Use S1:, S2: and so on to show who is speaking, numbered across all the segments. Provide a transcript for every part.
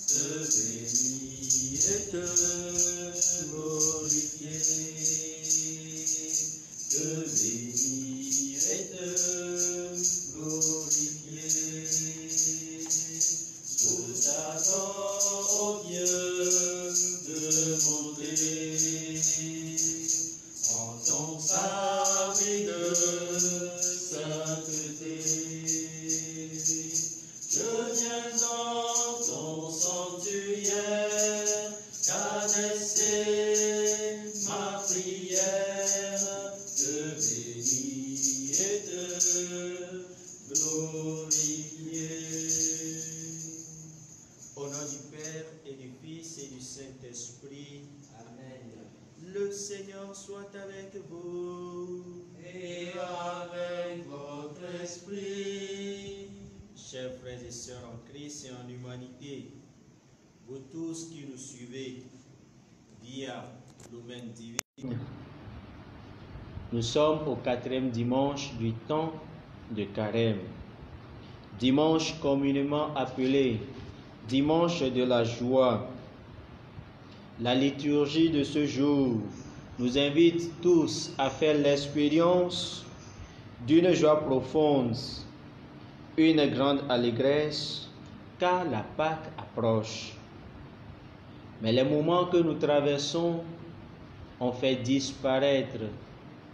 S1: te bénir et te glorifier, te bénir et te glorifier. Nous t'attendons, Dieu, de monter en ton fabuleux sainteté. Je viens dans ton sanctuaire, caresser ma prière, te bénir et te glorifier. Au nom du Père et du Fils et du Saint-Esprit, Amen. Le Seigneur soit avec vous et avec votre esprit. Chers frères et sœurs en Christ et en humanité, vous tous qui nous suivez via Lumen Divine, nous sommes au 4e dimanche du temps de Carême, dimanche communément appelé dimanche de la joie. La liturgie de ce jour nous invite tous à faire l'expérience d'une joie profonde, une grande allégresse, car la Pâque approche. Mais les moments que nous traversons ont fait disparaître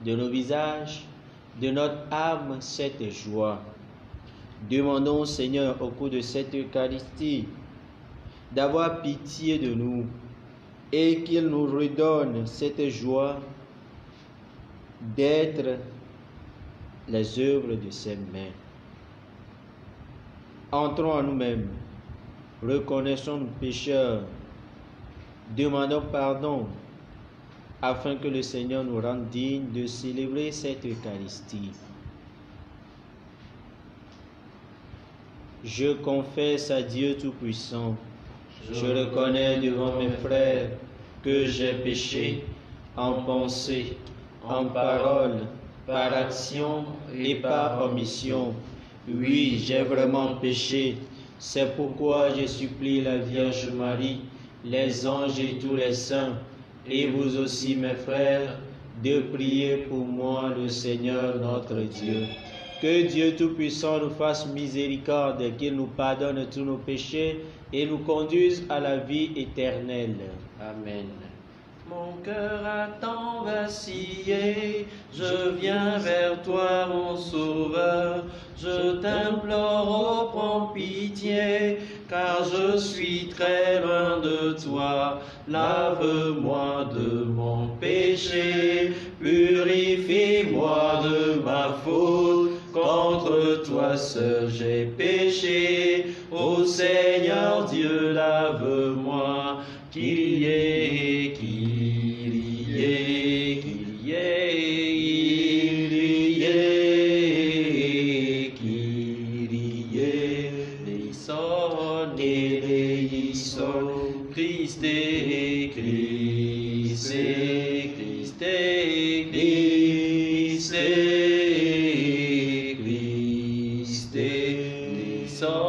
S1: de nos visages, de notre âme, cette joie. Demandons au Seigneur au cours de cette Eucharistie d'avoir pitié de nous et qu'il nous redonne cette joie d'être les œuvres de ses mains. Entrons en nous-mêmes, reconnaissons nos pécheurs, demandons pardon afin que le Seigneur nous rende dignes de célébrer cette Eucharistie. Je confesse à Dieu Tout-Puissant, je reconnais devant mes frères que j'ai péché en pensée, en parole, par action et par omission. Oui, j'ai vraiment péché. C'est pourquoi je supplie la Vierge Marie, les anges et tous les saints, et vous aussi mes frères, de prier pour moi le Seigneur notre Dieu. Que Dieu Tout-Puissant nous fasse miséricorde et qu'il nous pardonne tous nos péchés et nous conduise à la vie éternelle. Amen. Mon cœur a tant vacillé, je viens vers toi mon Sauveur, je t'implore, oh, prends pitié, car je suis très loin de toi. Lave-moi de mon péché, purifie-moi de ma faute, contre toi seul j'ai péché. Ô Seigneur Dieu, lave-moi, Kyrie, Kyrie, Kyrie, Kyrie, Kyrie, eleison, eleison, Christe, Christe, Christe, Christe, Christe, eleison,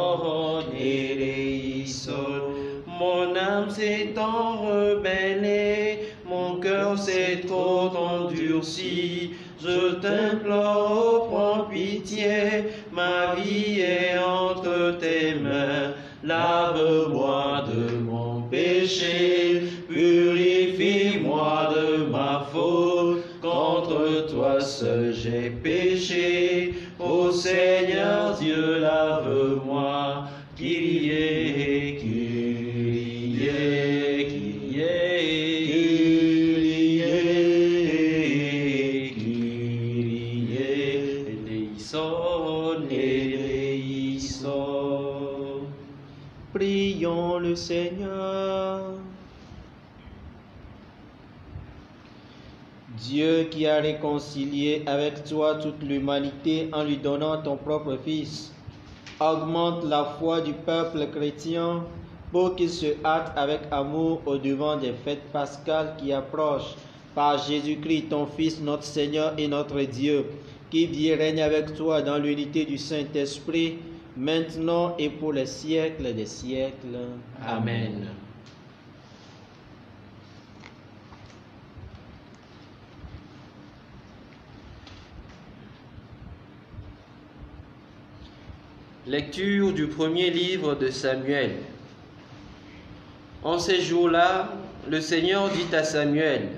S1: eleison. Mon âme s'est rebellée, mon cœur s'est trop endurci. Je t'implore, oh, prends pitié, ma vie est entre tes mains. Lave-moi de mon péché, purifie-moi de ma faute. Contre toi seul j'ai péché. Ô Seigneur Dieu, lave-moi. Kyrie, Kyrie, Kyrie, Kyrie, Kyrie, eleison, eleison. Prions le Seigneur. Dieu qui a réconcilié avec toi toute l'humanité en lui donnant ton propre Fils, augmente la foi du peuple chrétien pour qu'il se hâte avec amour au-devant des fêtes pascales qui approchent, par Jésus-Christ, ton Fils, notre Seigneur et notre Dieu, qui vit et règne avec toi dans l'unité du Saint-Esprit, maintenant et pour les siècles des siècles.
S2: Amen. Lecture du premier livre de Samuel. En ces jours-là, le Seigneur dit à Samuel,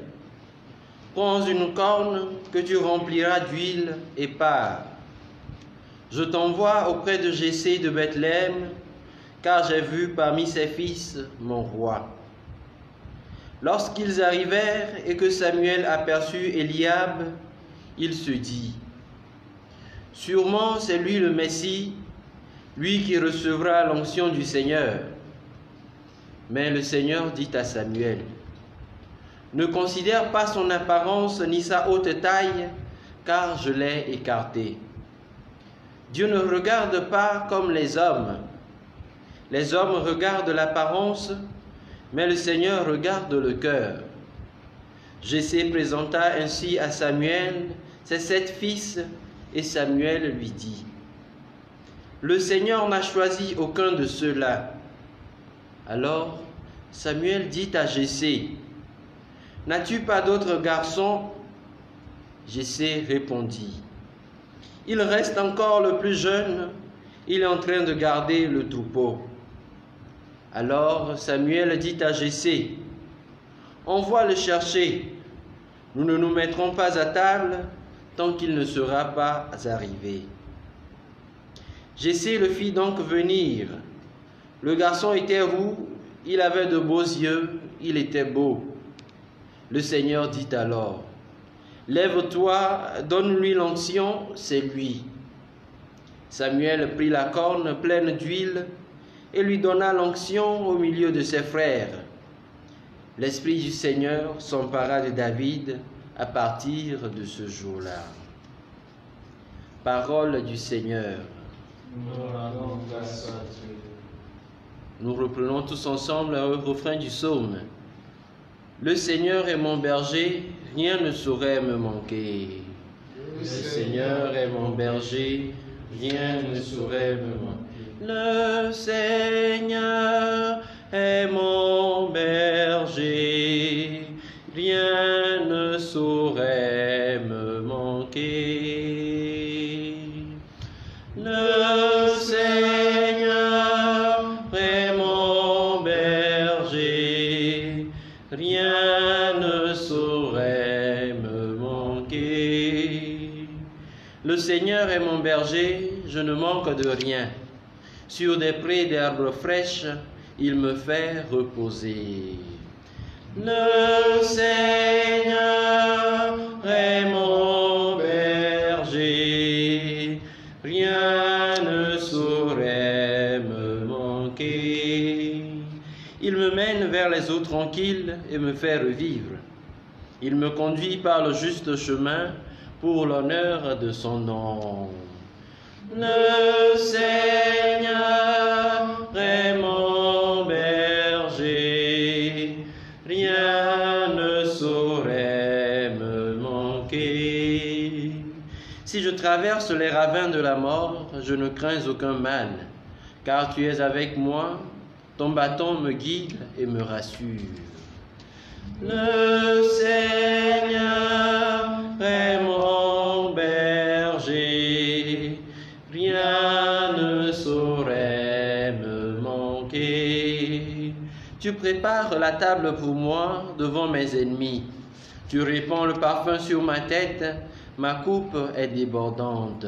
S2: « Prends une corne que tu rempliras d'huile et pars. Je t'envoie auprès de Jessé de Bethléem, car j'ai vu parmi ses fils mon roi. » Lorsqu'ils arrivèrent et que Samuel aperçut Eliab, il se dit, « Sûrement c'est lui le Messie, lui qui recevra l'onction du Seigneur. » Mais le Seigneur dit à Samuel, « Ne considère pas son apparence ni sa haute taille, car je l'ai écarté. Dieu ne regarde pas comme les hommes. Les hommes regardent l'apparence, mais le Seigneur regarde le cœur. » Jessé présenta ainsi à Samuel ses 7 fils, et Samuel lui dit, « Le Seigneur n'a choisi aucun de ceux-là. » Alors Samuel dit à Jessé, « N'as-tu pas d'autres garçons ?» Jessé répondit, « Il reste encore le plus jeune, il est en train de garder le troupeau. » Alors Samuel dit à Jessé, « Envoie le chercher, nous ne nous mettrons pas à table tant qu'il ne sera pas arrivé. » Jessé le fit donc venir. Le garçon était roux, il avait de beaux yeux, il était beau. Le Seigneur dit alors, « Lève-toi, donne-lui l'onction, c'est lui. » Samuel prit la corne pleine d'huile et lui donna l'onction au milieu de ses frères. L'Esprit du Seigneur s'empara de David à partir de ce jour-là. Parole du Seigneur. Nous reprenons tous ensemble le refrain du psaume. Le Seigneur est mon berger, rien ne saurait me manquer. Le Seigneur est mon berger, rien ne saurait me manquer. Le Seigneur est mon berger, rien ne saurait me manquer. Le Seigneur est mon berger, rien ne saurait me manquer. Le Seigneur est mon berger, je ne manque de rien. Sur des prés d'herbes fraîches, il me fait reposer. Le Seigneur est mon berger, rien ne saurait me manquer. Il me mène vers les eaux tranquilles et me fait revivre. Il me conduit par le juste chemin pour l'honneur de son nom. Le Seigneur est mon berger, rien ne saurait me manquer. Si je traverse les ravins de la mort, je ne crains aucun mal, car tu es avec moi, ton bâton me guide et me rassure. Le Seigneur est mon berger, rien ne saurait me manquer. Tu prépares la table pour moi devant mes ennemis. Tu répands le parfum sur ma tête, ma coupe est débordante.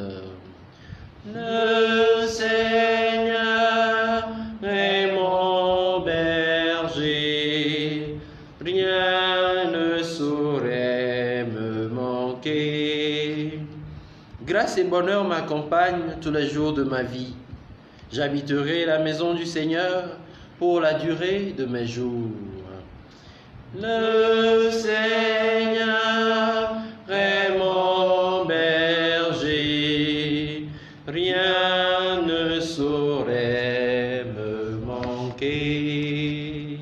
S2: Le Seigneur est mon berger, rien ne saurait me manquer. Grâce et bonheur m'accompagnent tous les jours de ma vie. J'habiterai la maison du Seigneur pour la durée de mes jours. Le Seigneur est mon berger, rien ne saurait me manquer.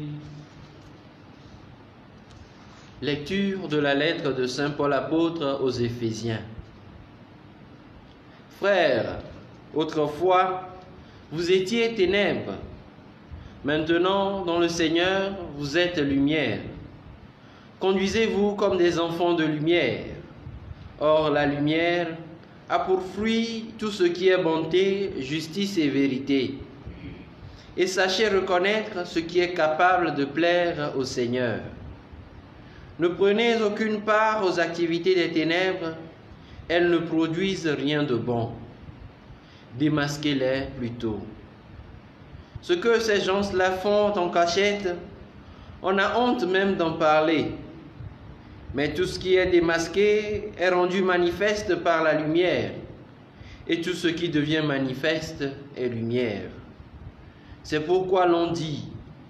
S2: Lecture de la lettre de Saint Paul apôtre aux Éphésiens. Frères, autrefois, Vous étiez ténèbres. Maintenant, dans le Seigneur, vous êtes lumière. Conduisez-vous comme des enfants de lumière. Or, la lumière a pour fruit tout ce qui est bonté, justice et vérité. Et sachez reconnaître ce qui est capable de plaire au Seigneur. Ne prenez aucune part aux activités des ténèbres, elles ne produisent rien de bon. Démasquez-les plutôt. Ce que ces gens-là font en cachette, on a honte même d'en parler. Mais tout ce qui est démasqué est rendu manifeste par la lumière, et tout ce qui devient manifeste est lumière. C'est pourquoi l'on dit,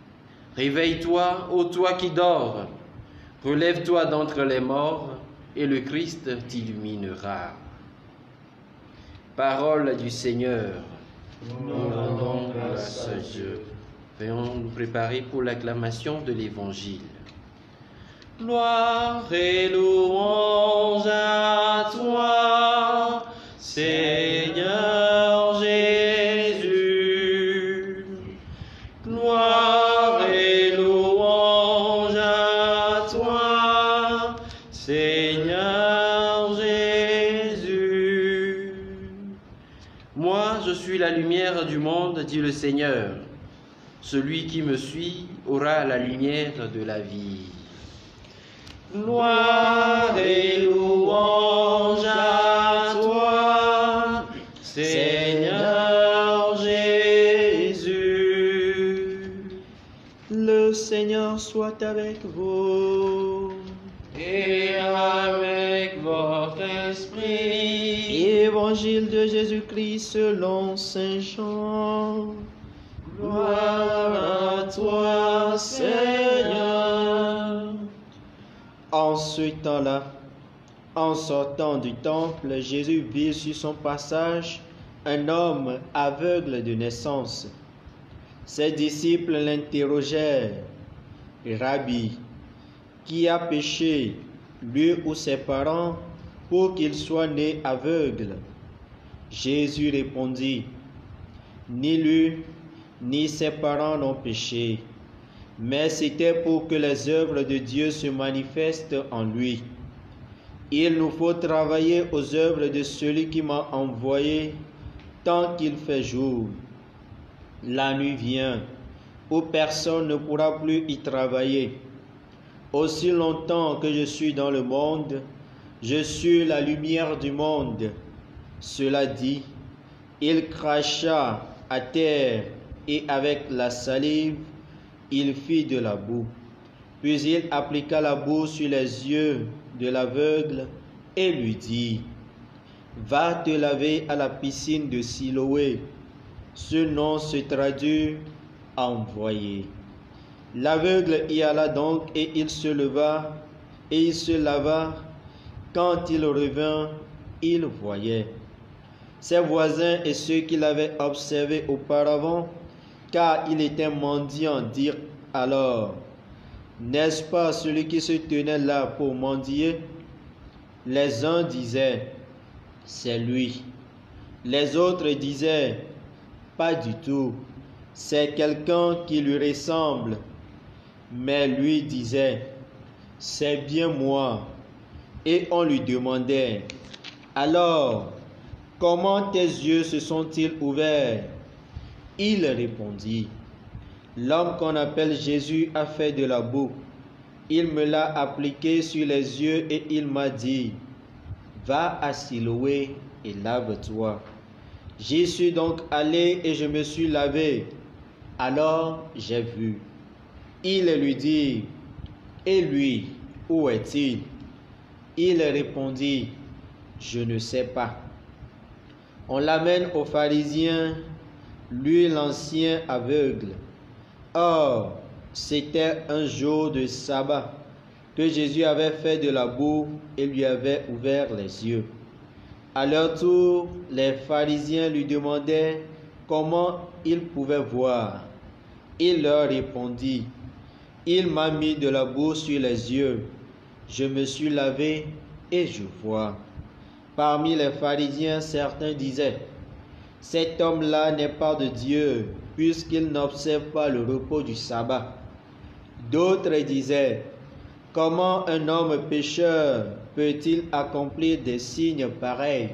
S2: « Réveille-toi, ô toi qui dors, relève-toi d'entre les morts, et le Christ t'illuminera. » Parole du Seigneur. Nous rendons grâce à Dieu. Veuillons nous préparer pour l'acclamation de l'Évangile. Gloire et louange à toi, Seigneur Jésus. Gloire et louange à toi, Seigneur Jésus. Moi, je suis la lumière du monde, dit le Seigneur. Celui qui me suit aura la lumière de la vie. Gloire et louange à toi, Seigneur Jésus.
S1: Le Seigneur soit avec vous.
S2: Et avec votre esprit.
S1: Évangile de Jésus-Christ selon Saint Jean.
S2: Gloire à toi, Seigneur.
S1: En ce temps-là, en sortant du temple, Jésus vit sur son passage un homme aveugle de naissance. Ses disciples l'interrogèrent, « Rabbi, qui a péché, lui ou ses parents, pour qu'il soit né aveugle ?» Jésus répondit, « Ni lui, ni ses parents n'ont péché, mais c'était pour que les œuvres de Dieu se manifestent en lui. Il nous faut travailler aux œuvres de celui qui m'a envoyé tant qu'il fait jour. La nuit vient où personne ne pourra plus y travailler. Aussi longtemps que je suis dans le monde, je suis la lumière du monde. » Cela dit, il cracha à terre et avec la salive, il fit de la boue. Puis il appliqua la boue sur les yeux de l'aveugle et lui dit, « Va te laver à la piscine de Siloé. » Ce nom se traduit « envoyé ». L'aveugle y alla donc et il se leva et il se lava. Quand il revint, il voyait. Ses voisins et ceux qui l'avaient observé auparavant, car il était mendiant, dirent alors, « N'est-ce pas celui qui se tenait là pour mendier ?» Les uns disaient, « C'est lui. » Les autres disaient, « Pas du tout, c'est quelqu'un qui lui ressemble. » Mais lui disait, « C'est bien moi. » Et on lui demandait, « Alors, comment tes yeux se sont-ils ouverts ?» Il répondit, « L'homme qu'on appelle Jésus a fait de la boue. Il me l'a appliqué sur les yeux et il m'a dit, « Va à Siloé et lave-toi. » J'y suis donc allé et je me suis lavé. Alors j'ai vu. Il lui dit, « Et lui, où est-il » Il répondit, « Je ne sais pas. » On l'amène aux pharisiens, lui l'ancien aveugle. Or, c'était un jour de sabbat que Jésus avait fait de la boue et lui avait ouvert les yeux. À leur tour, les pharisiens lui demandaient comment il pouvait voir. Il leur répondit, « Il m'a mis de la boue sur les yeux. Je me suis lavé et je vois. » Parmi les pharisiens, certains disaient, «
S3: cet homme-là n'est pas de Dieu, puisqu'il n'observe pas le repos du sabbat. D'autres disaient, comment un homme pécheur peut-il accomplir des signes pareils?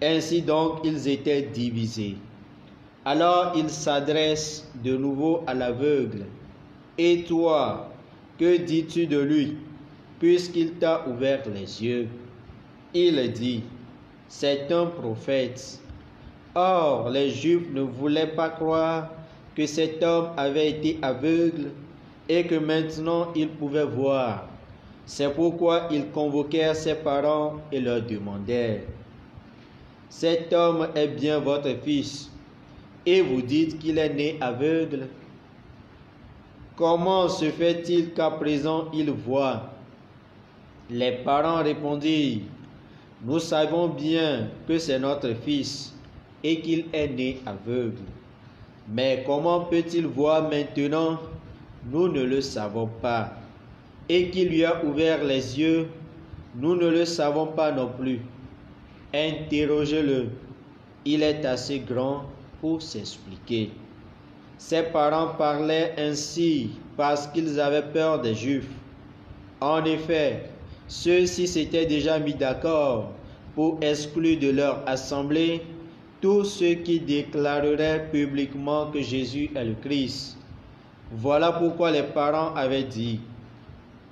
S3: Ainsi donc ils étaient divisés. Alors il s'adresse de nouveau à l'aveugle. Et toi, que dis-tu de lui, puisqu'il t'a ouvert les yeux? Il dit, c'est un prophète. Or, les Juifs ne voulaient pas croire que cet homme avait été aveugle et que maintenant il pouvait voir. C'est pourquoi ils convoquèrent ses parents et leur demandèrent, cet homme est bien votre fils, et vous dites qu'il est né aveugle? Comment se fait-il qu'à présent il voit? Les parents répondirent, nous savons bien que c'est notre fils et qu'il est né aveugle. Mais comment peut-il voir maintenant? Nous ne le savons pas. Et qui lui a ouvert les yeux? Nous ne le savons pas non plus. Interrogez-le. Il est assez grand pour s'expliquer. Ses parents parlaient ainsi parce qu'ils avaient peur des Juifs. En effet, ceux-ci s'étaient déjà mis d'accord pour exclure de leur assemblée tous ceux qui déclareraient publiquement que Jésus est le Christ. Voilà pourquoi les parents avaient dit,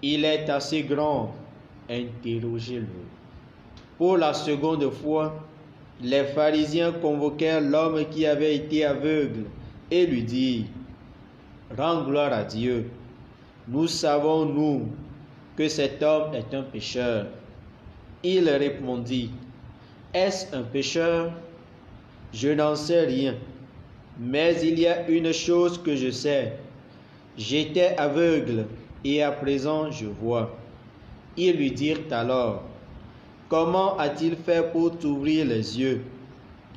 S3: il est assez grand, interrogez-le. Pour la seconde fois, les pharisiens convoquèrent l'homme qui avait été aveugle et lui dirent, rends gloire à Dieu. Nous savons, nous, que cet homme est un pécheur. Il répondit, est-ce un pécheur? Je n'en sais rien, mais il y a une chose que je sais. J'étais aveugle et à présent je vois. Ils lui dirent alors, comment a-t-il fait pour t'ouvrir les yeux?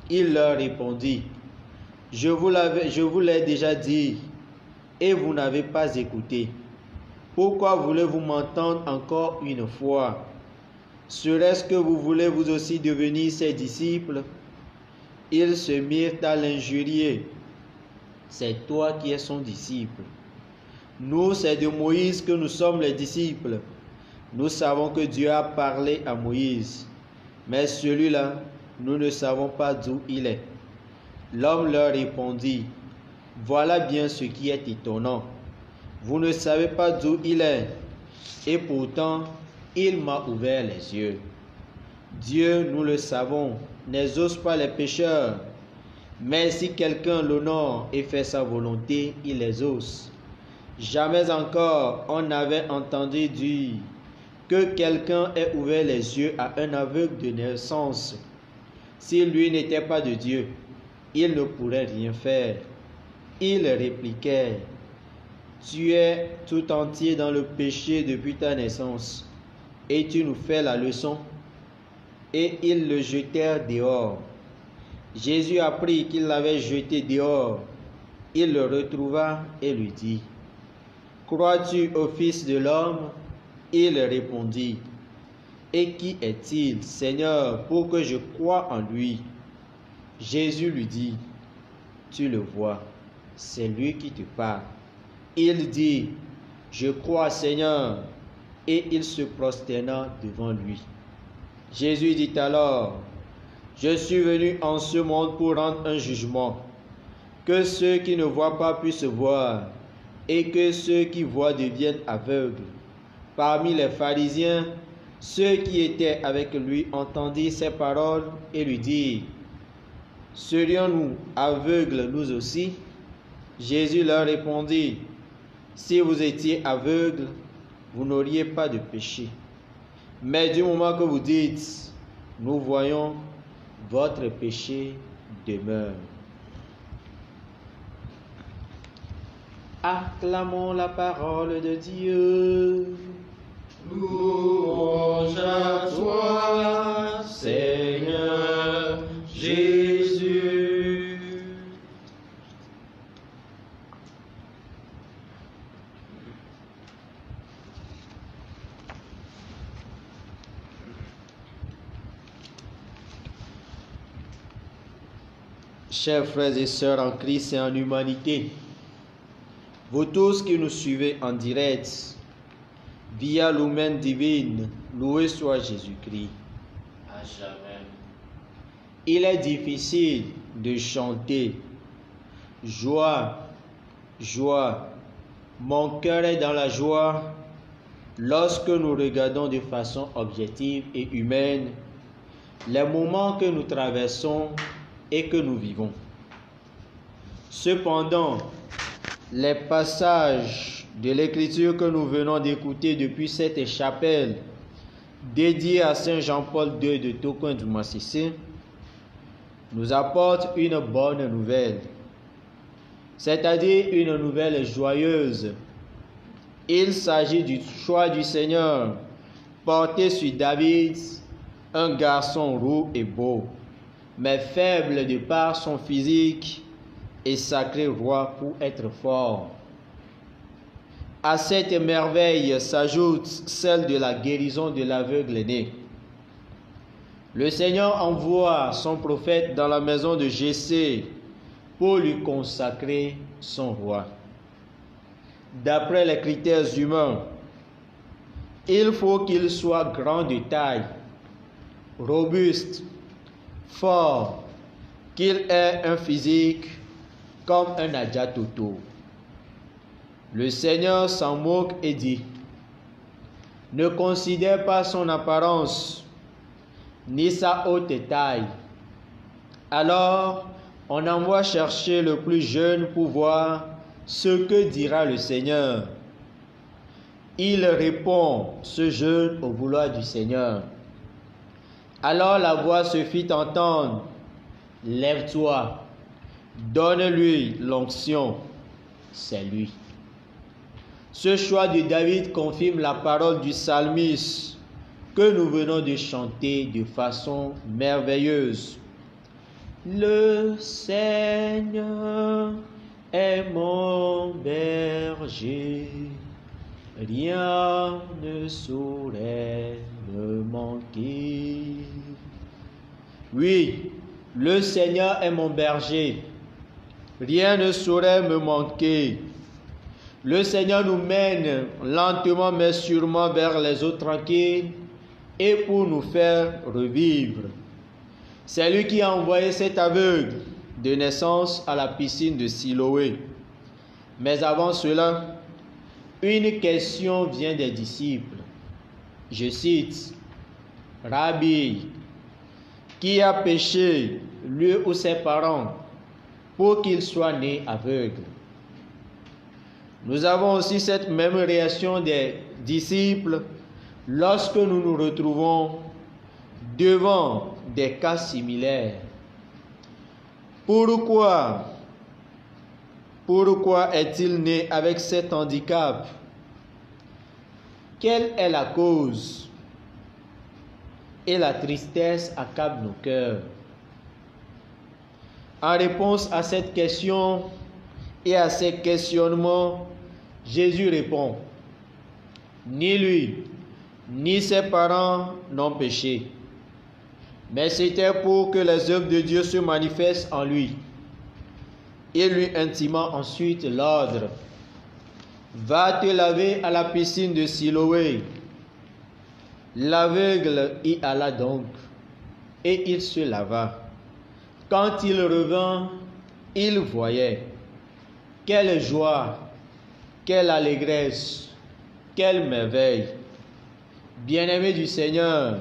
S3: Il leur répondit, je vous l'ai déjà dit et vous n'avez pas écouté. Pourquoi voulez-vous m'entendre encore une fois? Serait-ce que vous voulez vous aussi devenir ses disciples? Ils se mirent à l'injurier. C'est toi qui es son disciple. Nous, c'est de Moïse que nous sommes les disciples. Nous savons que Dieu a parlé à Moïse. Mais celui-là, nous ne savons pas d'où il est. L'homme leur répondit, voilà bien ce qui est étonnant. Vous ne savez pas d'où il est. Et pourtant, il m'a ouvert les yeux. Dieu, nous le savons, n'exauce pas les pécheurs. Mais si quelqu'un l'honore et fait sa volonté, il les exauce. Jamais encore on n'avait entendu dire que quelqu'un ait ouvert les yeux à un aveugle de naissance. Si lui n'était pas de Dieu, il ne pourrait rien faire. Il répliquait, tu es tout entier dans le péché depuis ta naissance, et tu nous fais la leçon. Et ils le jetèrent dehors. Jésus apprit qu'il l'avait jeté dehors. Il le retrouva et lui dit, crois-tu au Fils de l'homme? Il répondit, et qui est-il, Seigneur, pour que je croie en lui? Jésus lui dit, tu le vois, c'est lui qui te parle. Il dit, je crois, Seigneur, et il se prosterna devant lui. Jésus dit alors, je suis venu en ce monde pour rendre un jugement, que ceux qui ne voient pas puissent voir, et que ceux qui voient deviennent aveugles. Parmi les pharisiens, ceux qui étaient avec lui entendirent ces paroles et lui dirent, serions-nous aveugles nous aussi? Jésus leur répondit, si vous étiez aveugles, vous n'auriez pas de péché. Mais du moment que vous dites, nous voyons, votre péché demeure. Acclamons la parole de Dieu.
S1: Louange à toi, Seigneur Jésus.
S3: Chers frères et sœurs en Christ et en humanité, vous tous qui nous suivez en direct, via l'Humaine divine, loué soit Jésus-Christ.
S1: À jamais.
S3: Il est difficile de chanter « Joie, joie, mon cœur est dans la joie » lorsque nous regardons de façon objective et humaine les moments que nous traversons et que nous vivons. Cependant, les passages de l'Écriture que nous venons d'écouter depuis cette chapelle dédiée à Saint Jean-Paul II de Tokoin du Massissé nous apportent une bonne nouvelle, c'est-à-dire une nouvelle joyeuse. Il s'agit du choix du Seigneur porté sur David, un garçon roux et beau, mais faible de par son physique, et sacré roi pour être fort. À cette merveille s'ajoute celle de la guérison de l'aveugle né. Le Seigneur envoie son prophète dans la maison de Jessé pour lui consacrer son roi. D'après les critères humains, il faut qu'il soit grand de taille, robuste, fort, qu'il ait un physique comme un Adjatoto. Le Seigneur s'en moque et dit: ne considère pas son apparence, ni sa haute taille. Alors, on envoie chercher le plus jeune pour voir ce que dira le Seigneur. Il répond, ce jeune, au vouloir du Seigneur. Alors la voix se fit entendre: lève-toi, donne-lui l'onction, c'est lui. Ce choix de David confirme la parole du psalmiste que nous venons de chanter de façon merveilleuse. Le Seigneur est mon berger, rien ne saurait me manquer. Oui, le Seigneur est mon berger, rien ne saurait me manquer. Le Seigneur nous mène lentement mais sûrement vers les eaux tranquilles et pour nous faire revivre. C'est lui qui a envoyé cet aveugle de naissance à la piscine de Siloé. Mais avant cela, une question vient des disciples. Je cite: Rabbi, qui a péché, lui ou ses parents, pour qu'il soit né aveugle? Nous avons aussi cette même réaction des disciples lorsque nous nous retrouvons devant des cas similaires. Pourquoi est-il né avec cet handicap? Quelle est la cause? Et la tristesse accable nos cœurs. En réponse à cette question et à ces questionnements, Jésus répond: ni lui, ni ses parents n'ont péché, mais c'était pour que les œuvres de Dieu se manifestent en lui. Il lui intima ensuite l'ordre: va te laver à la piscine de Siloé. L'aveugle y alla donc, et il se lava. Quand il revint, il voyait. Quelle joie, quelle allégresse, quelle merveille! Bien-aimés du Seigneur,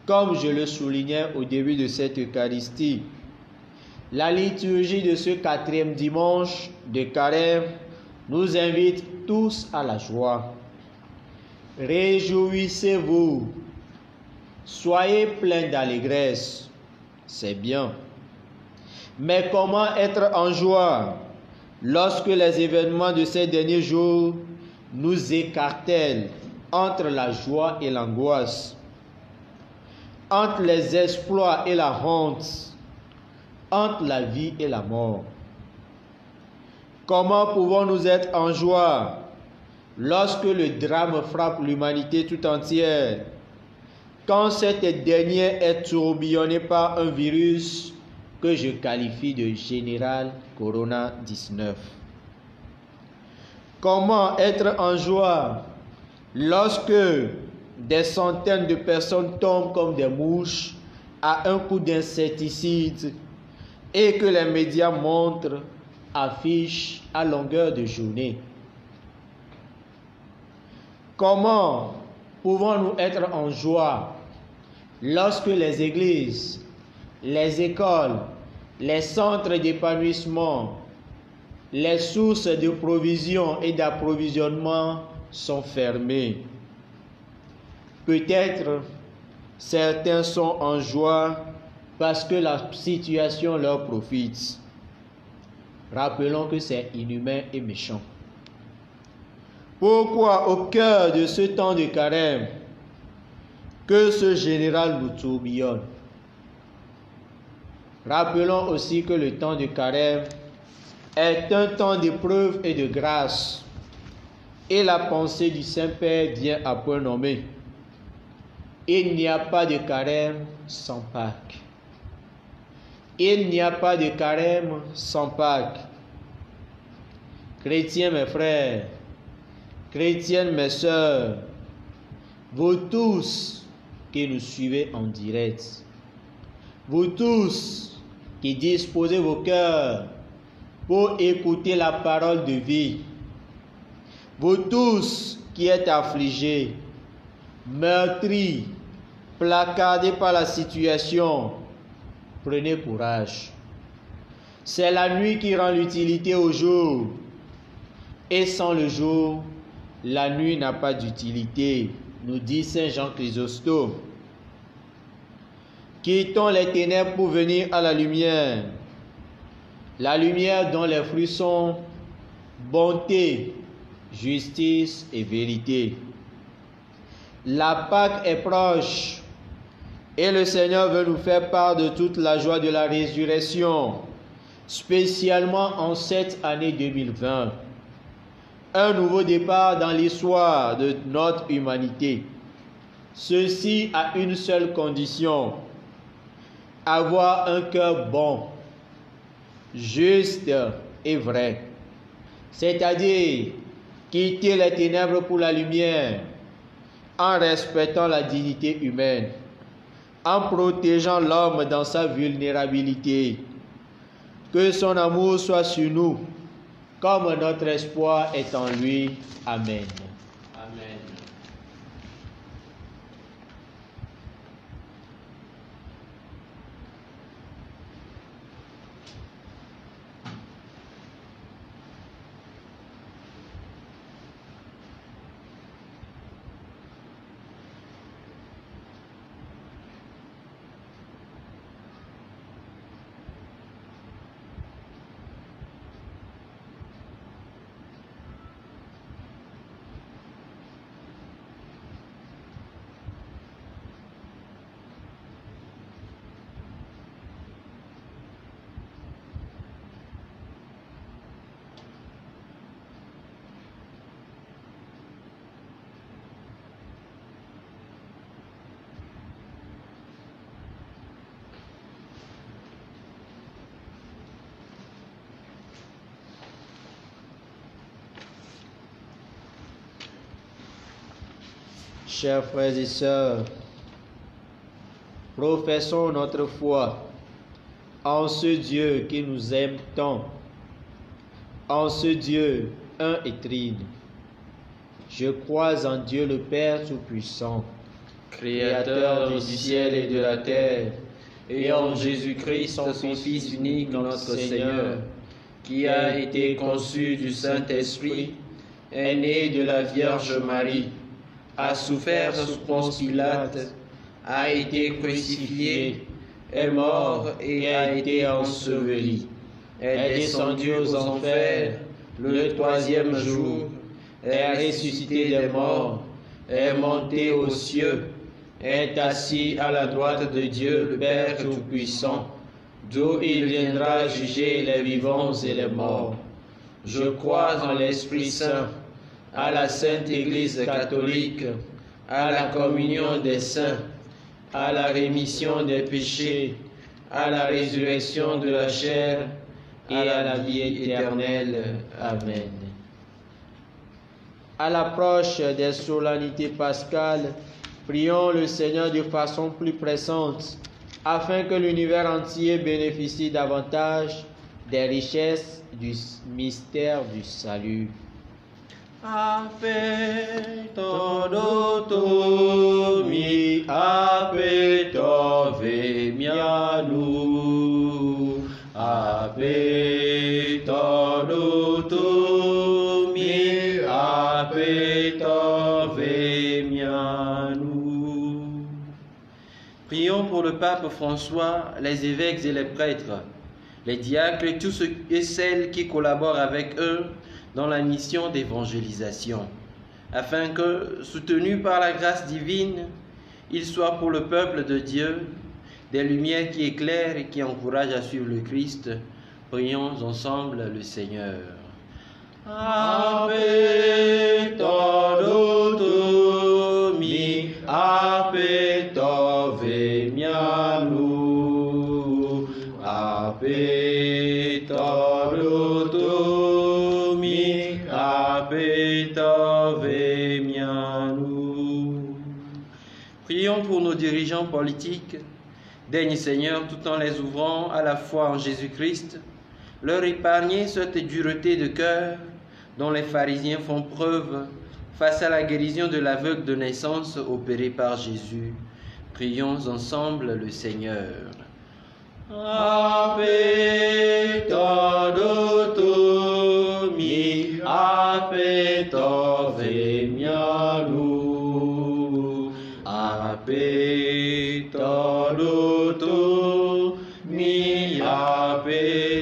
S3: comme je le soulignais au début de cette Eucharistie, la liturgie de ce 4e dimanche de Carême nous invite tous à la joie. Réjouissez-vous, soyez pleins d'allégresse, c'est bien. Mais comment être en joie lorsque les événements de ces derniers jours nous écartèlent entre la joie et l'angoisse, entre les exploits et la honte, entre la vie et la mort? Comment pouvons-nous être en joie lorsque le drame frappe l'humanité tout entière, quand cette dernière est tourbillonnée par un virus que je qualifie de général Corona-19. Comment être en joie lorsque des centaines de personnes tombent comme des mouches à un coup d'insecticide et que les médias montrent, affichent à longueur de journée? Comment pouvons-nous être en joie lorsque les églises, les écoles, les centres d'épanouissement, les sources de provision et d'approvisionnement sont fermées? Peut-être certains sont en joie parce que la situation leur profite. Rappelons que c'est inhumain et méchant. Pourquoi au cœur de ce temps de carême que ce général nous tourbillonne? Rappelons aussi que le temps de carême est un temps d'épreuve et de grâce, et la pensée du Saint-Père vient à point nommé. Il n'y a pas de carême sans Pâques. Il n'y a pas de carême sans Pâques. Chrétiens, mes frères, chrétiennes, mes sœurs, vous tous qui nous suivez en direct, vous tous qui disposez vos cœurs pour écouter la parole de vie, vous tous qui êtes affligés, meurtris, placardés par la situation, prenez courage. C'est la nuit qui rend l'utilité au jour, et sans le jour, la nuit n'a pas d'utilité, nous dit Saint Jean Chrysostome. Quittons les ténèbres pour venir à la lumière dont les fruits sont bonté, justice et vérité. La Pâque est proche et le Seigneur veut nous faire part de toute la joie de la résurrection, spécialement en cette année 2020. Un nouveau départ dans l'histoire de notre humanité. Ceci à une seule condition: avoir un cœur bon, juste et vrai. C'est-à-dire quitter les ténèbres pour la lumière, en respectant la dignité humaine, en protégeant l'homme dans sa vulnérabilité. Que son amour soit sur nous, comme notre espoir est en lui. Amen.
S2: Amen.
S3: Chers frères et sœurs, professons notre foi en ce Dieu qui nous aime tant, en ce Dieu un et trine. Je crois en Dieu le Père Tout-Puissant,
S2: Créateur du ciel et de la terre, et en Jésus-Christ, son Fils unique, notre Seigneur, qui a été conçu du Saint-Esprit, est né de la Vierge Marie, a souffert sous Ponce Pilate, a été crucifié, est mort et a été enseveli, est descendu aux enfers le troisième jour, est ressuscité des morts, est monté aux cieux, est assis à la droite de Dieu le Père Tout-Puissant, d'où il viendra juger les vivants et les morts. Je crois en l'Esprit Saint, à la Sainte Église catholique, à la communion des saints, à la rémission des péchés, à la résurrection de la chair et à la vie éternelle. Amen.
S3: À l'approche des solennités pascales, prions le Seigneur de façon plus pressante, afin que l'univers entier bénéficie davantage des richesses du mystère du salut.
S2: Apetodotomi, apetovemianu, apetodotomi, apetovemianu. Prions pour le pape François, les évêques et les prêtres, les diacres et tous ceux et celles qui collaborent avec eux dans la mission d'évangélisation, afin que, soutenus par la grâce divine, ils soient pour le peuple de Dieu des lumières qui éclairent et qui encouragent à suivre le Christ. Prions ensemble le Seigneur. Apetodotomi, apetovemianu, apetodotomi, apetovemianu. Prions pour nos dirigeants politiques. Daigne Seigneur, tout en les ouvrant à la foi en Jésus-Christ, leur épargner cette dureté de cœur dont les pharisiens font preuve face à la guérison de l'aveugle de naissance opérée par Jésus. Prions ensemble le Seigneur. Apetodotomi, apetovemianu, apetodotomi, apetovemianu.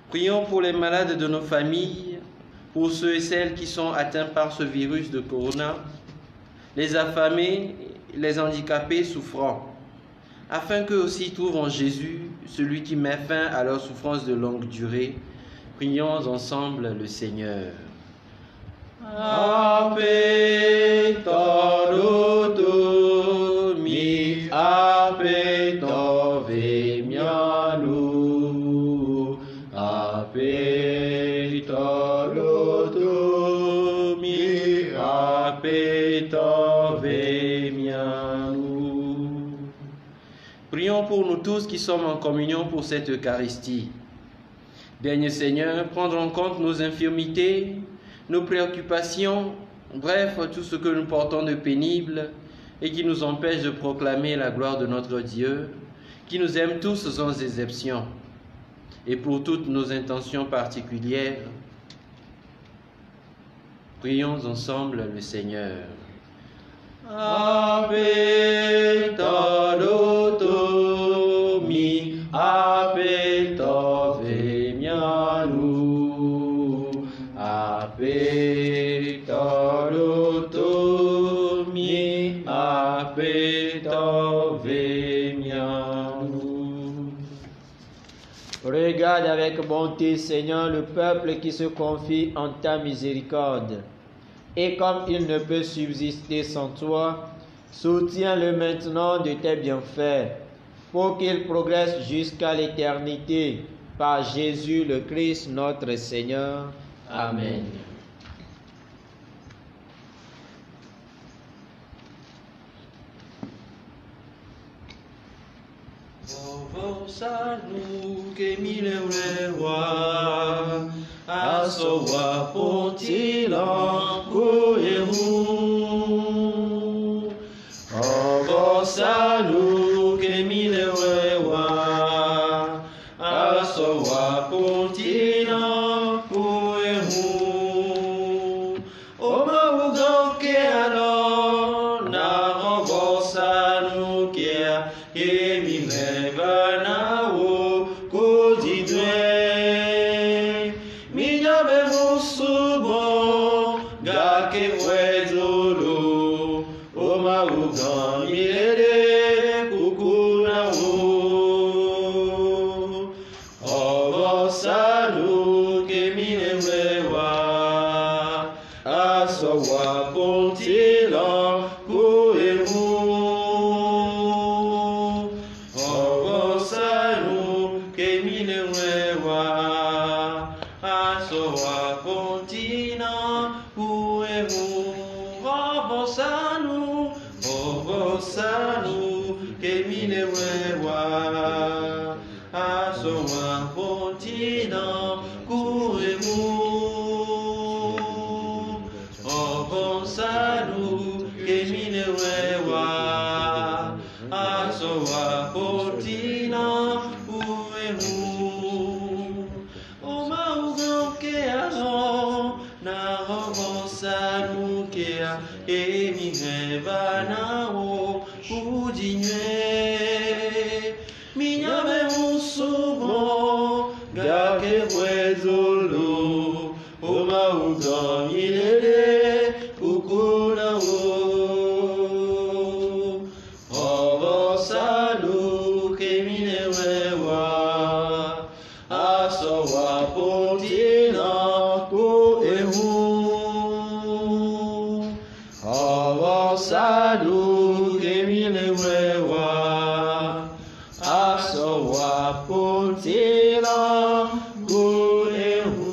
S2: Prions pour les malades de nos familles, pour ceux et celles qui sont atteints par ce virus de Corona, les affamés, les handicapés souffrants, afin qu'eux aussi trouvent en Jésus celui qui met fin à leur souffrance de longue durée. Prions ensemble le Seigneur. Apetodotomi, apetovemianu, apetodotomi, apetovemianu. Prions pour nous tous qui sommes en communion pour cette Eucharistie. Daigne Seigneur, prendre en compte nos infirmités, nos préoccupations, bref, tout ce que nous portons de pénible et qui nous empêche de proclamer la gloire de notre Dieu, qui nous aime tous sans exception. Et pour toutes nos intentions particulières, prions ensemble le Seigneur. Apetodotomi, apetovemianu, apetodotomi, apetovemianu.
S3: Regarde avec bonté, Seigneur, le peuple qui se confie en ta miséricorde. Et comme il ne peut subsister sans toi, soutiens-le maintenant de tes bienfaits, pour qu'il progresse jusqu'à l'éternité, par Jésus le Christ notre Seigneur. Amen.
S2: Sanu ke mileulewa asowa pontilan koyehu. Ogo sanu ke mileulewa asowa pontilan koyehu. Oma ugo ke ano na ogo sanu ke Asowa pontilan koyehu. mine wewa asowa pontina uehu obosanu ke mine wewa asowa pontina uehu obosanu ke mine wewa asowa pontina uehu oma ugo ke aho na obosanu ke a emi heva na o udinye minyame musumo gake wezolo oma ugo milele ukuna o obosanu ke mine wewa asowa pontina ko ehu obosanu ke mine wewa asowa pontina ko ehu.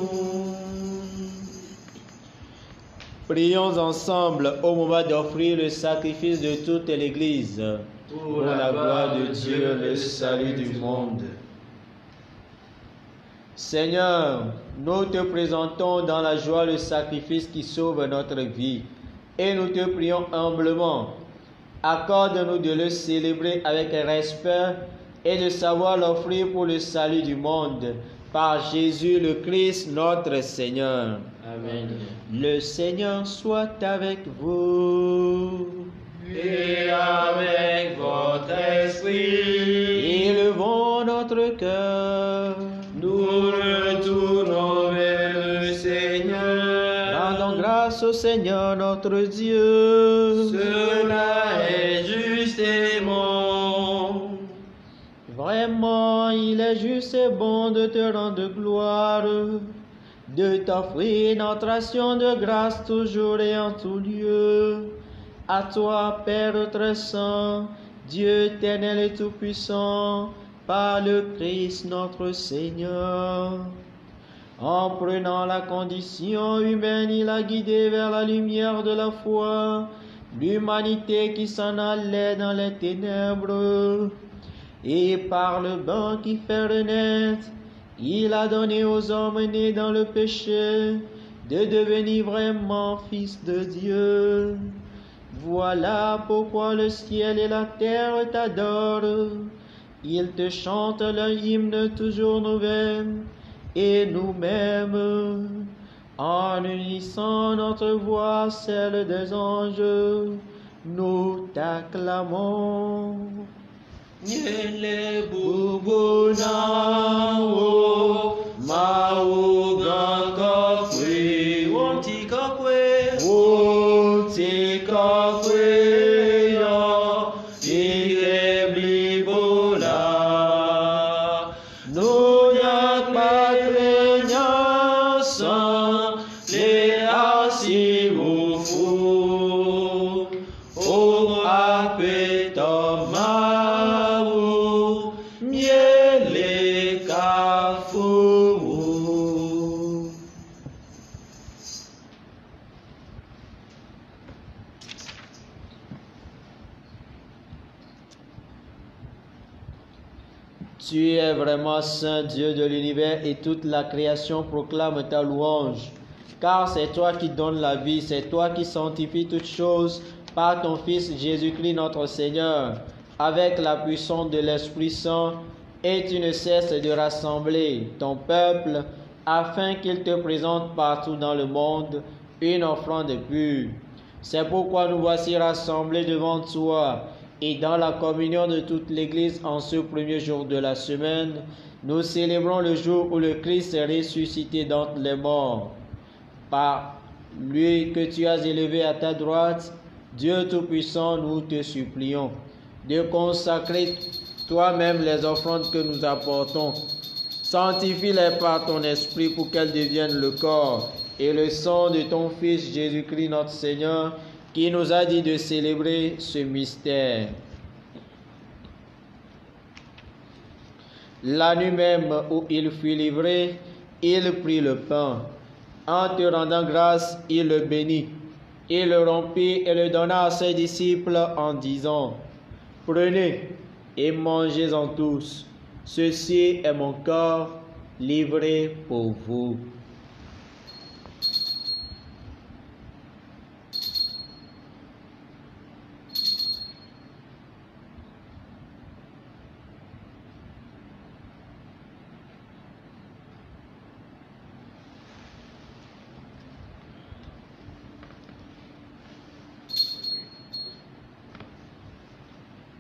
S3: Prions ensemble au moment d'offrir le sacrifice de toute l'Église
S2: Pour la gloire de Dieu, le salut du monde.
S3: Seigneur, nous te présentons dans la joie le sacrifice qui sauve notre vie et nous te prions humblement. Accorde-nous de le célébrer avec respect et de savoir l'offrir pour le salut du monde par Jésus le Christ notre Seigneur.
S2: Amen.
S3: Le Seigneur soit avec vous.
S2: Et avec votre esprit,
S3: Élevons notre cœur.
S2: nous retournons vers le Seigneur.
S3: Rendons grâce au Seigneur notre Dieu.
S2: Cela est juste et bon.
S3: Vraiment, il est juste et bon de te rendre gloire, de t'offrir notre action de grâce toujours et en tout lieu. À toi, Père très saint, Dieu éternel et tout-puissant, par le Christ notre Seigneur. En prenant la condition humaine, il a guidé vers la lumière de la foi l'humanité qui s'en allait dans les ténèbres. Et par le bain qui fait renaître, il a donné aux hommes nés dans le péché de devenir vraiment fils de Dieu. Voilà pourquoi le ciel et la terre t'adorent. Ils te chantent leur hymne toujours nouvel. Et nous-mêmes, en unissant notre voix à celle des anges, nous t'acclamons.
S2: Nyele bubuna o mauga kakwe wonti kakwe ya irebli bola noya patrenya san le asimufu o apetoma
S3: Tu es vraiment saint, Dieu de l'univers, et toute la création proclame ta louange. Car c'est toi qui donnes la vie, c'est toi qui sanctifies toutes choses par ton Fils Jésus-Christ notre Seigneur, avec la puissance de l'Esprit Saint, et tu ne cesses de rassembler ton peuple afin qu'il te présente partout dans le monde une offrande pure. C'est pourquoi nous voici rassemblés devant toi. Et dans la communion de toute l'Église en ce premier jour de la semaine, nous célébrons le jour où le Christ est ressuscité d'entre les morts. Par lui que tu as élevé à ta droite, Dieu Tout-Puissant, nous te supplions de consacrer toi-même les offrandes que nous apportons. Sanctifie-les par ton esprit pour qu'elles deviennent le corps et le sang de ton Fils Jésus-Christ notre Seigneur, qui nous a dit de célébrer ce mystère. La nuit même où il fut livré, il prit le pain. En te rendant grâce, il le bénit. Il le rompit et le donna à ses disciples en disant, « Prenez et mangez-en tous. Ceci est mon corps livré pour vous. »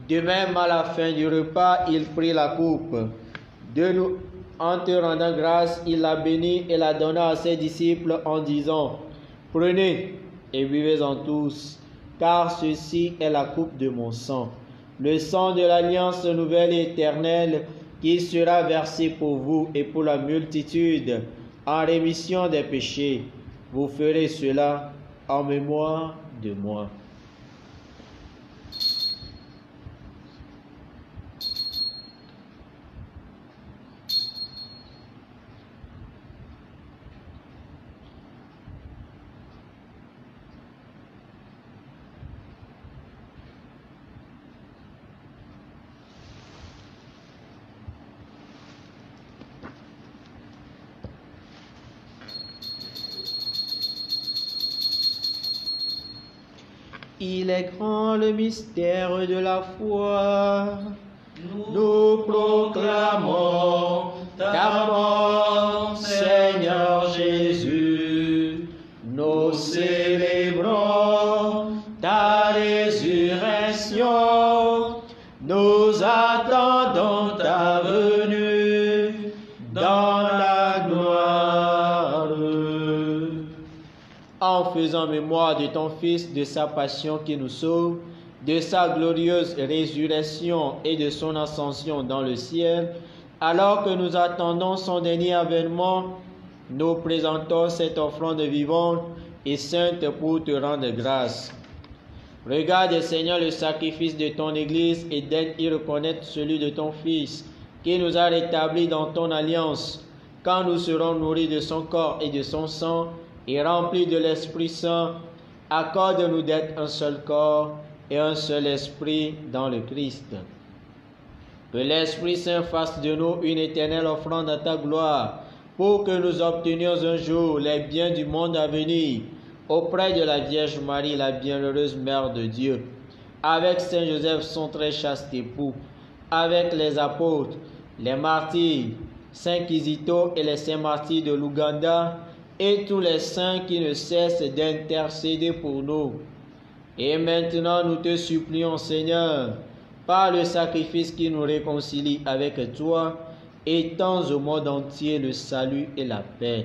S3: De même, à la fin du repas, il prit la coupe. En te rendant grâce, il la bénit et la donna à ses disciples en disant, « Prenez et buvez-en tous, car ceci est la coupe de mon sang, le sang de l'alliance nouvelle et éternelle qui sera versé pour vous et pour la multitude en rémission des péchés. Vous ferez cela en mémoire de moi. » Il est grand le mystère de la foi. Nous proclamons ta mort, Seigneur Jésus. Nous célébrons ta résurrection. Nous attendons ta venue dans la gloire. En faisant mémoire de ton Fils, de sa passion qui nous sauve, de sa glorieuse résurrection et de son ascension dans le ciel, alors que nous attendons son dernier avènement, nous présentons cette offrande vivante et sainte pour te rendre grâce. Regarde, Seigneur, le sacrifice de ton Église et d'aide y reconnaître celui de ton Fils, qui nous a rétablis dans ton alliance. Quand nous serons nourris de son corps et de son sang, et remplis de l'Esprit Saint, accorde-nous d'être un seul corps et un seul esprit dans le Christ. Que l'Esprit Saint fasse de nous une éternelle offrande à ta gloire, pour que nous obtenions un jour les biens du monde à venir, auprès de la Vierge Marie, la bienheureuse Mère de Dieu, avec Saint Joseph, son très chaste époux, avec les apôtres, les martyrs, Saint Kizito et les saints martyrs de l'Ouganda, et tous les saints qui ne cessent d'intercéder pour nous. Et maintenant, nous te supplions, Seigneur, par le sacrifice qui nous réconcilie avec toi, étends au monde entier le salut et la paix.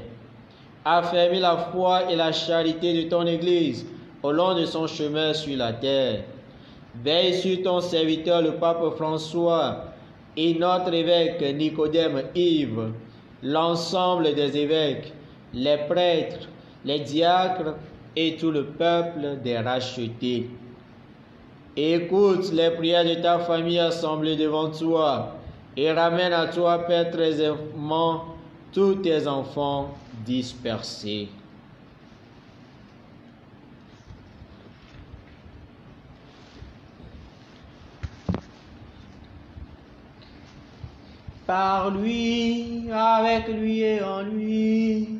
S3: Affermis la foi et la charité de ton Église au long de son chemin sur la terre. Veille sur ton serviteur, le pape François, et notre évêque Nicodème Yves, l'ensemble des évêques, les prêtres, les diacres et tout le peuple des rachetés. Écoute les prières de ta famille assemblée devant toi et ramène à toi, Père très aimant, tous tes enfants dispersés. Par lui, avec lui et en lui,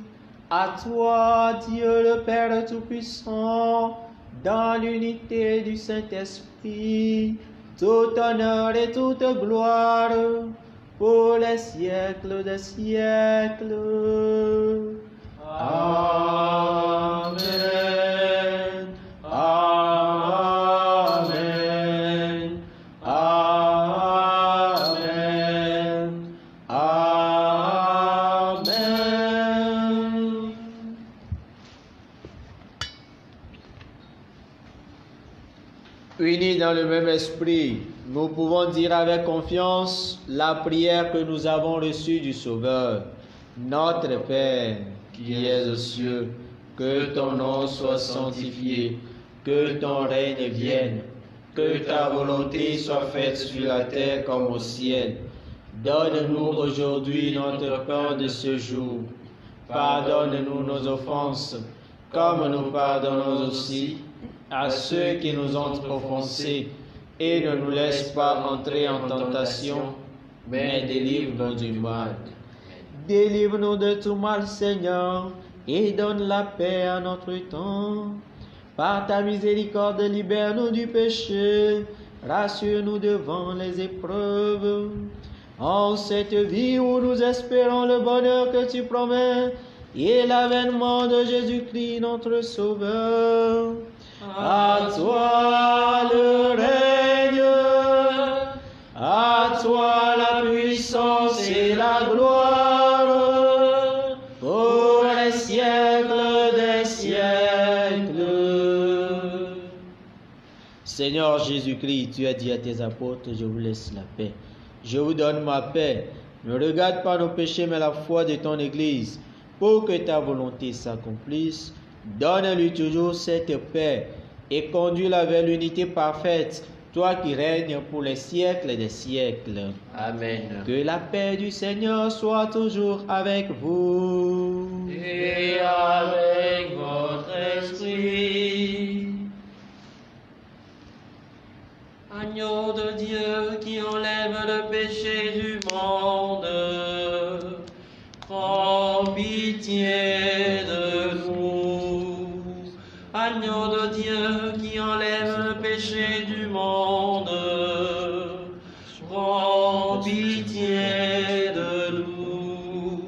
S3: à toi, Dieu le Père Tout-Puissant, dans l'unité du Saint-Esprit, tout honneur et toute gloire, pour les siècles des siècles. Amen. Amen. Amen. Amen. Unis dans le même esprit, nous pouvons dire avec confiance la prière que nous avons reçue du Sauveur. Notre Père, qui es aux cieux, que ton nom soit sanctifié, que ton règne vienne, que ta volonté soit faite sur la terre comme au ciel. Donne-nous aujourd'hui notre pain de ce jour. Pardonne-nous nos offenses, comme nous pardonnons aussi à ceux qui nous ont offensés. Et ne nous laisse pas entrer en tentation, mais délivre-nous du mal. Délivre-nous de tout mal, Seigneur, et donne la paix à notre temps. Par ta miséricorde, libère-nous du péché, rassure-nous devant les épreuves. En cette vie où nous espérons le bonheur que tu promets et l'avènement de Jésus-Christ, notre Sauveur. À toi le règne, à toi la puissance et la gloire, pour les siècles des siècles. Seigneur Jésus-Christ, tu as dit à tes apôtres, je vous laisse la paix. Je vous donne ma paix. Ne regarde pas nos péchés, mais la foi de ton Église, pour que ta volonté s'accomplisse. Donne-lui toujours cette paix et conduis-la vers l'unité parfaite, toi qui règnes pour les siècles des siècles.
S2: Amen.
S3: Que la paix du Seigneur soit toujours avec vous.
S2: Et avec votre esprit. Agneau de Dieu qui enlève le péché du monde, prends pitié de nous. Agneau de Dieu qui enlève le péché du monde, prends pitié de nous.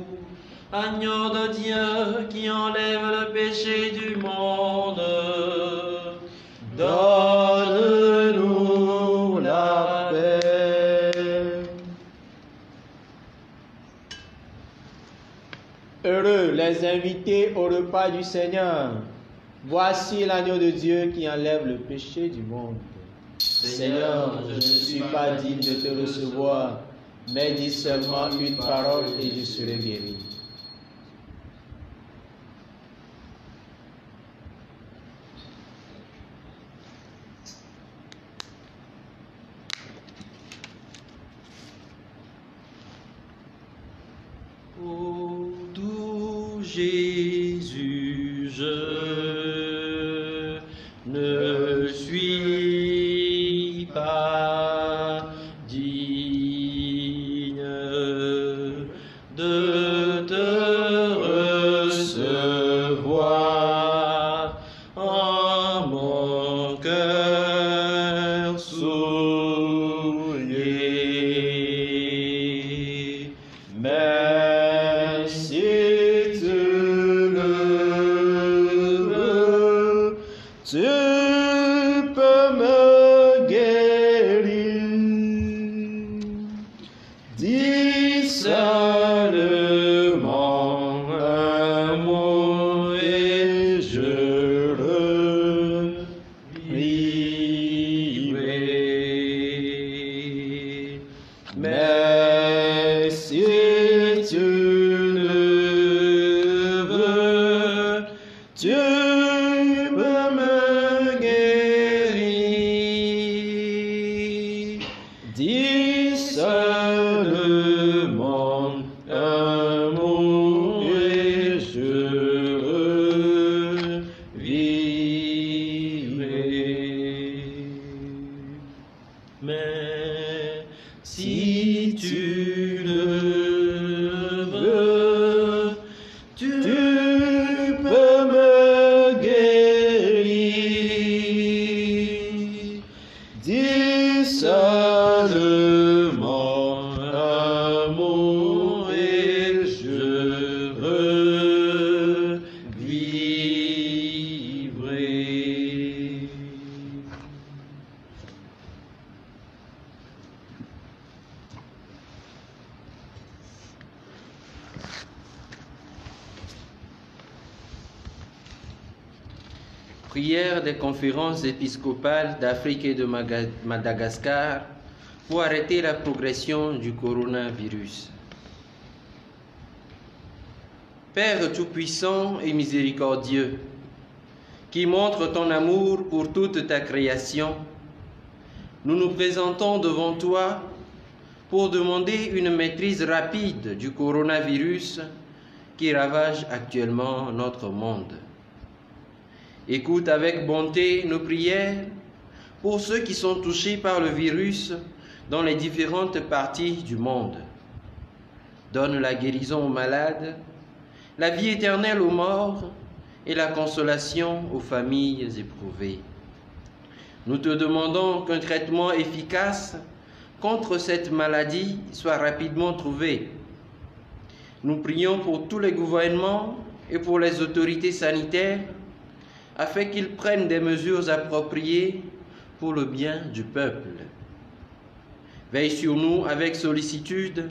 S2: Agneau de Dieu qui enlève le péché du monde,
S3: donne-nous la paix. Heureux les invités au repas du Seigneur. Voici l'agneau de Dieu qui enlève le péché du monde. Seigneur, je ne suis pas digne de te recevoir, mais dis seulement une parole et je serai guéri.
S2: Ô doux Jésus, je ne suis pas digne de te recevoir en mon cœur souillé. Mais si tu le veux, tu peux me guérir. Dis seulement un mot et je revivrai. Mais si tu le veux, tu peux me guérir. Dis seulement un mot et je revivrai. Mais si tu le veux, tu peux me guérir. Dis seulement un mot et je revivrai. Prière des conférences épiscopales d'Afrique et de Madagascar pour arrêter la progression du coronavirus. Père Tout-Puissant et Miséricordieux, qui montre ton amour pour toute ta création, nous nous présentons devant toi pour demander une maîtrise rapide du coronavirus qui ravage actuellement notre monde. Écoute avec bonté nos prières pour ceux qui sont touchés par le virus dans les différentes parties du monde. Donne la guérison aux malades, la vie éternelle aux morts et la consolation aux familles éprouvées. Nous te demandons qu'un traitement efficace contre cette maladie soit rapidement trouvé. Nous prions pour tous les gouvernements et pour les autorités sanitaires afin qu'ils prennent des mesures appropriées pour le bien du peuple. Veille sur nous avec sollicitude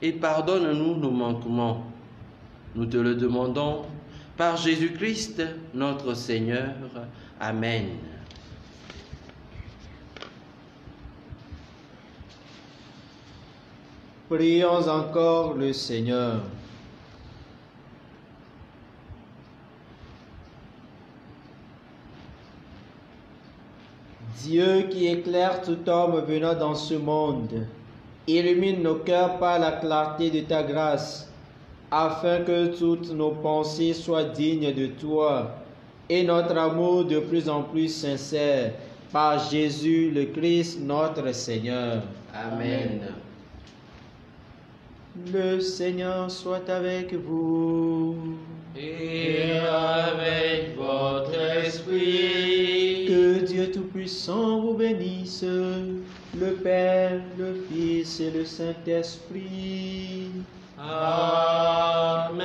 S2: et pardonne-nous nos manquements. Nous te le demandons par Jésus-Christ, notre Seigneur. Amen.
S3: Prions encore le Seigneur. Dieu qui éclaire tout homme venant dans ce monde, illumine nos cœurs par la clarté de ta grâce, afin que toutes nos pensées soient dignes de toi et notre amour de plus en plus sincère, par Jésus le Christ notre Seigneur.
S2: Amen.
S3: Le Seigneur soit avec vous.
S2: Et avec votre esprit.
S3: Que Dieu Tout-Puissant vous bénisse, le Père, le Fils et le Saint-Esprit.
S2: Amen.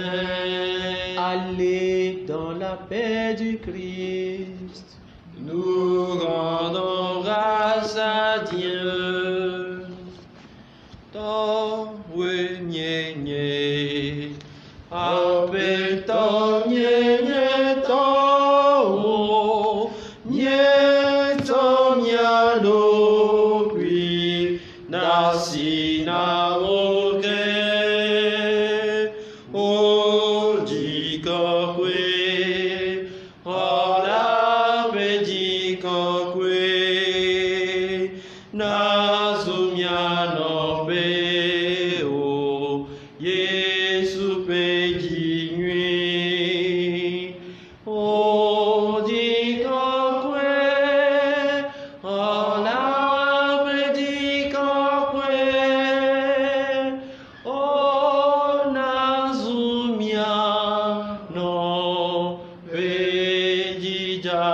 S3: Allez dans la paix du Christ.
S2: Nous rendons grâce à Dieu. To nye nye, ape to nye to, nye to nyalo puis nasi na oke, o jiko kwe, ola pe jiko kwe, na sumiano pe o Yesu pe jinui, o jiko kwe, ola pe jiko kwe, o na sumiano pe jijajeto.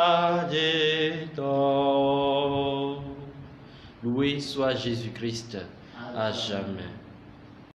S2: Loué soit Jésus-Christ à jamais.